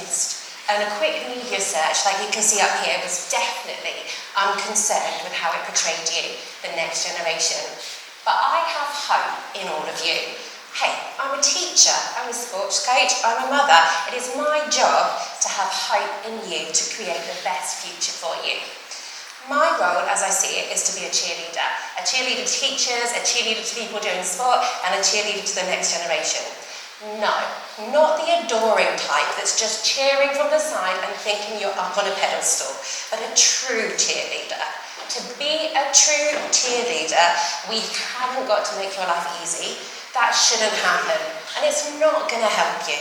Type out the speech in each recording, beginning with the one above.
TEDxYouth. And a quick media search, like you can see up here, was definitely unconcerned with how it portrayed you, the next generation. But I have hope in all of you. Hey, I'm a teacher, I'm a sports coach, I'm a mother. It is my job to have hope in you to create the best future for you. My role, as I see it, is to be a cheerleader. A cheerleader to teachers, a cheerleader to people doing sport, and a cheerleader to the next generation. No, not the adoring type that's just cheering from the side and thinking you're up on a pedestal, but a true cheerleader. To be a true cheerleader, we haven't got to make your life easy. That shouldn't happen, and it's not going to help you.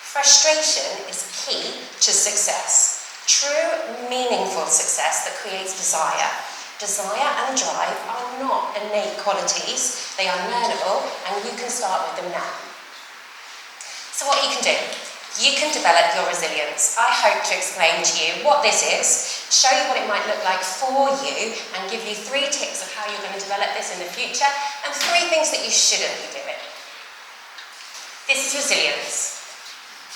Frustration is key to success. True, meaningful success that creates desire. Desire and drive are not innate qualities. They are learnable, and you can start with them now. So what you can do, you can develop your resilience. I hope to explain to you what this is, show you what it might look like for you, and give you 3 tips of how you're going to develop this in the future, and 3 things that you shouldn't be doing. This is resilience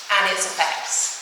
and its effects.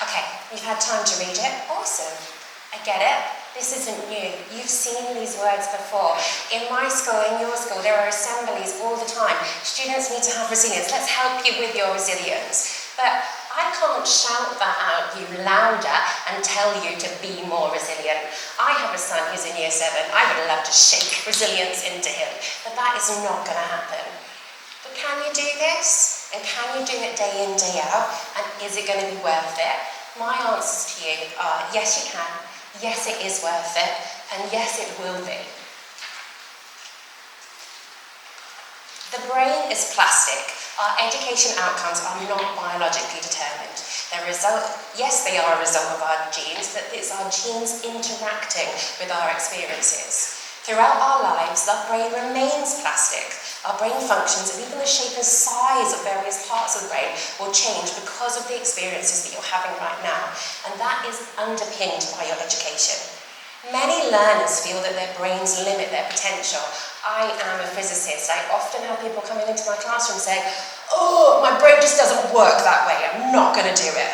Okay, you've had time to read it. Awesome. I get it. This isn't new. You've seen these words before. In my school, in your school, there are assemblies all the time. Students need to have resilience. Let's help you with your resilience. But I can't shout that out you louder and tell you to be more resilient. I have a son who's in year 7. I would love to shake resilience into him, but that is not going to happen. But can you do this? And can you do it day in, day out? And is it going to be worth it? My answers to you are yes, you can. Yes, it is worth it, and yes, it will be. The brain is plastic. Our education outcomes are not biologically determined. Yes, they are a result of our genes, but it's our genes interacting with our experiences. Throughout our lives, our brain remains plastic. Our brain functions and even the shape and size of various parts of the brain will change because of the experiences that you're having right now, and that is underpinned by your education. Many learners feel that their brains limit their potential. I am a physicist. I often have people coming into my classroom saying, oh, my brain just doesn't work that way, I'm not going to do it.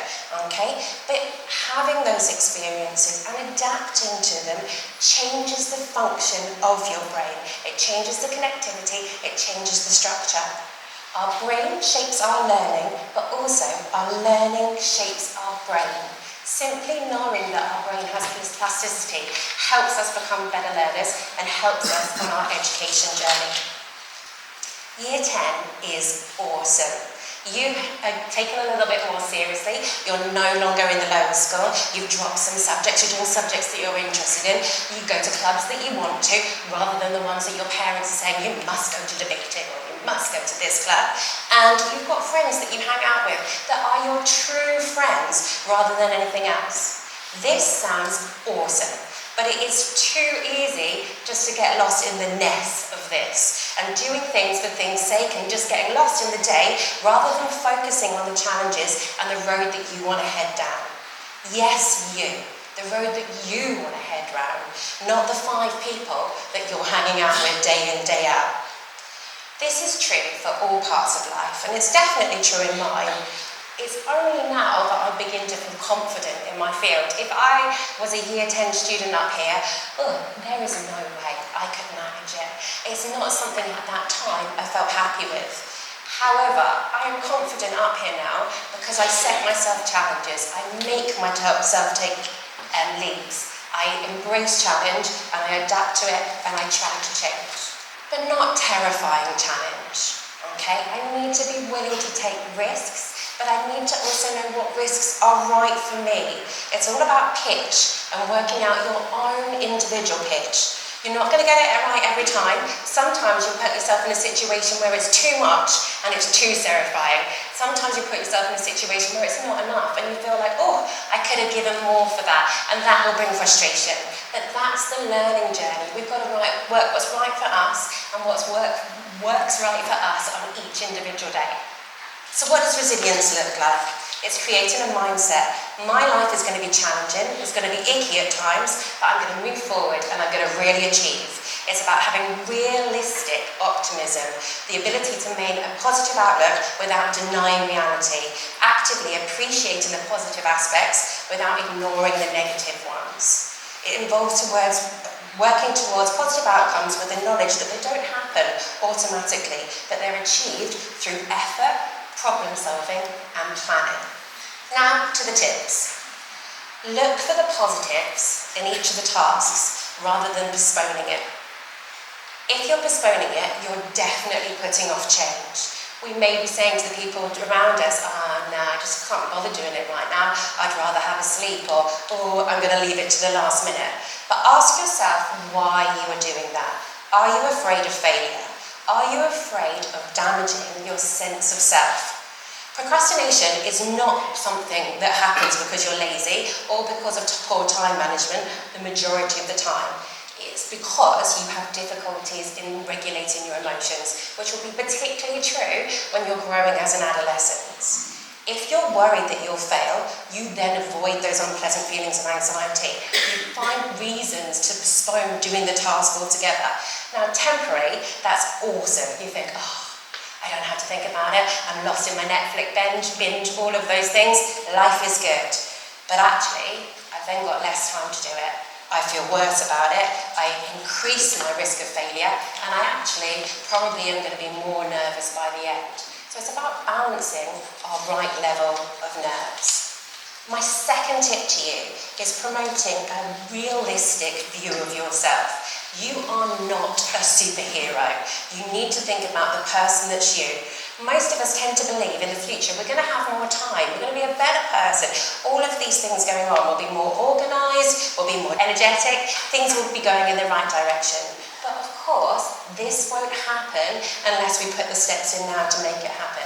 Okay? But having those experiences and adapting to them changes the function of your brain. It changes the connectivity, it changes the structure. Our brain shapes our learning, but also our learning shapes our brain. Simply knowing that our brain has this plasticity helps us become better learners and helps us on our education journey. Year 10 is awesome. You are taken a little bit more seriously. You're no longer in the lower school. You've dropped some subjects. You're doing subjects that you're interested in. You go to clubs that you want to, rather than the ones that your parents are saying you must go to debating or you must go to this club. And you've got friends that you hang out with that are your true friends rather than anything else. This sounds awesome. But it is too easy just to get lost in the ness of this and doing things for things' sake and just getting lost in the day rather than focusing on the challenges and the road that you want to head down. Yes, you. The road that you want to head round, not the 5 people that you're hanging out with day in, day out. This is true for all parts of life, and it's definitely true in mine. It's only now that I begin to feel confident in my field. If I was a year 10 student up here, there is no way I could manage it. It's not something at that time I felt happy with. However, I am confident up here now because I set myself challenges. I make myself take leaps. I embrace challenge and I adapt to it and I try to change. But not terrifying challenge, okay? I need to be willing to take risks, but I need to also know what risks are right for me. It's all about pitch and working out your own individual pitch. You're not going to get it right every time. Sometimes you'll put yourself in a situation where it's too much and it's too terrifying. Sometimes you put yourself in a situation where it's not enough and you feel like, oh, I could have given more for that, and that will bring frustration. But that's the learning journey. We've got to work what's right for us and what works right for us on each individual day. So what does resilience look like? It's creating a mindset. My life is going to be challenging, it's going to be icky at times, but I'm going to move forward and I'm going to really achieve. It's about having realistic optimism, the ability to maintain a positive outlook without denying reality, actively appreciating the positive aspects without ignoring the negative ones. It involves working towards positive outcomes with the knowledge that they don't happen automatically, but they're achieved through effort, problem solving and planning. Now to the tips. Look for the positives in each of the tasks rather than postponing it. If you're postponing it, you're definitely putting off change. We may be saying to the people around us, I just can't bother doing it right now, I'd rather have a sleep, or I'm going to leave it to the last minute. But ask yourself why you are doing that. Are you afraid of failure? Are you afraid of damaging your sense of self? Procrastination is not something that happens because you're lazy or because of poor time management the majority of the time. It's because you have difficulties in regulating your emotions, which will be particularly true when you're growing as an adolescent. If you're worried that you'll fail, you then avoid those unpleasant feelings of anxiety. You find reasons to postpone doing the task altogether. Now, temporary, that's awesome. You think, I don't have to think about it. I'm lost in my Netflix binge, all of those things. Life is good. But actually, I've then got less time to do it. I feel worse about it. I increase my risk of failure, and I actually probably am going to be more nervous by the end. So it's about balancing our right level of nerves. My second tip to you is promoting a realistic view of yourself. You are not a superhero. You need to think about the person that's you. Most of us tend to believe in the future we're going to have more time, we're going to be a better person. All of these things going on, we'll be more organised, we'll be more energetic, things will be going in the right direction. But of course, this won't happen unless we put the steps in now to make it happen.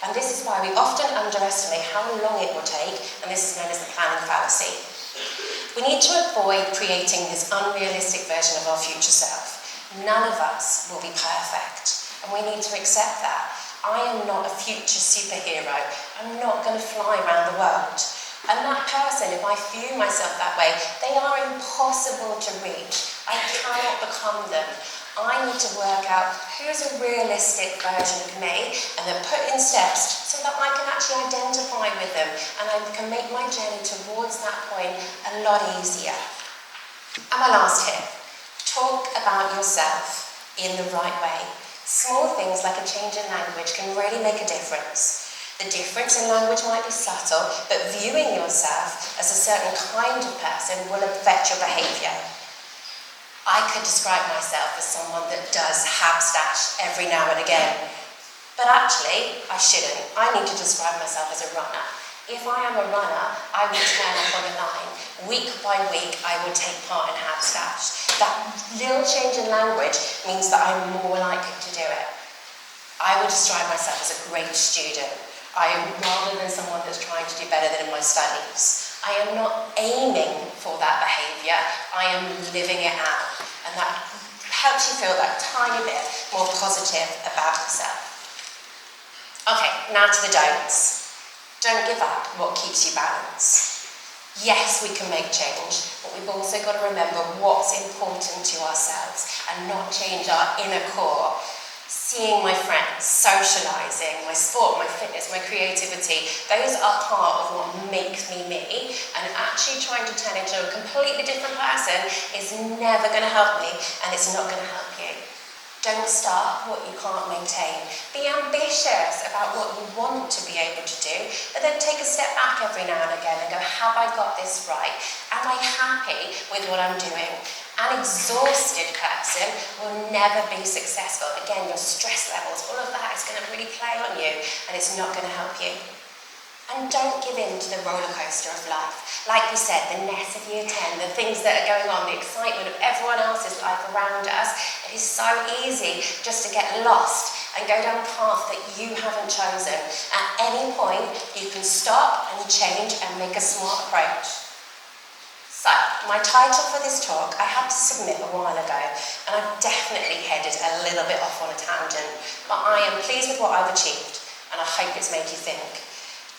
And this is why we often underestimate how long it will take, and this is known as the planning fallacy. We need to avoid creating this unrealistic version of our future self. None of us will be perfect, and we need to accept that. I am not a future superhero. I'm not going to fly around the world. And that person, if I view myself that way, they are impossible to reach. I cannot become them. I need to work out who's a realistic version of me and then put in steps so that I can actually identify with them and I can make my journey towards that point a lot easier. And my last tip, talk about yourself in the right way. Small things like a change in language can really make a difference. The difference in language might be subtle, but viewing yourself as a certain kind of person will affect your behaviour. I could describe myself as someone that does HabsElstree every now and again, but actually I shouldn't. I need to describe myself as a runner. If I am a runner, I will turn up on the line. Week by week, I will take part in HabsElstree. That little change in language means that I'm more likely to do it. I would describe myself as a great student. Rather than someone that's trying to do better than in my studies. I am not aiming for that behaviour, I am living it out. And that helps you feel that tiny bit more positive about yourself. Okay, now to the don'ts. Don't give up what keeps you balanced. Yes, we can make change, but we've also got to remember what's important to ourselves and not change our inner core. Seeing my friends, socialising, my sport, my fitness, my creativity, those are part of what makes me me, and actually trying to turn into a completely different person is never going to help me, and it's not going to help you. Don't start what you can't maintain. Be ambitious about what you want to be able to do, but then take a step back every now and again and go, have I got this right? Am I happy with what I'm doing? An exhausted person will never be successful. Again, your stress levels, all of that is going to really play on you, and it's not going to help you. And don't give in to the roller coaster of life. Like we said, the nest of year 10, the things that are going on, the excitement of everyone else's life around us, it is so easy just to get lost and go down a path that you haven't chosen. At any point, you can stop and change and make a smart approach. So, my title for this talk, I had to submit a while ago, and I've definitely headed a little bit off on a tangent, but I am pleased with what I've achieved, and I hope it's made you think.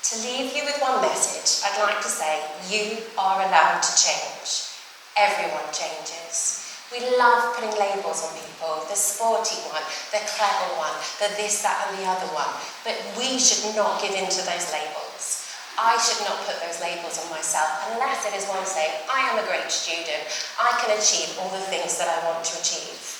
To leave you with one message, I'd like to say you are allowed to change. Everyone changes. We love putting labels on people, the sporty one, the clever one, the this, that and the other one. But we should not give in to those labels. I should not put those labels on myself unless it is one saying, I am a great student, I can achieve all the things that I want to achieve.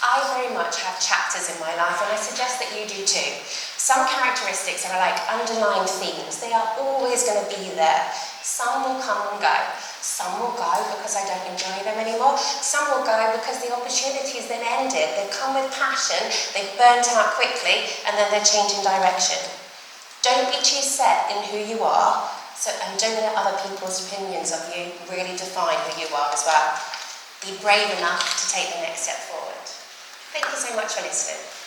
I very much have chapters in my life, and I suggest that you do too. Some characteristics are like underlying themes. They are always going to be there. Some will come and go. Some will go because I don't enjoy them anymore. Some will go because the opportunity's then ended. They've come with passion, they've burnt out quickly, and then they're changing direction. Don't be too set in who you are, and don't let other people's opinions of you really define who you are as well. Be brave enough to take the next step forward. Thank you so much for listening.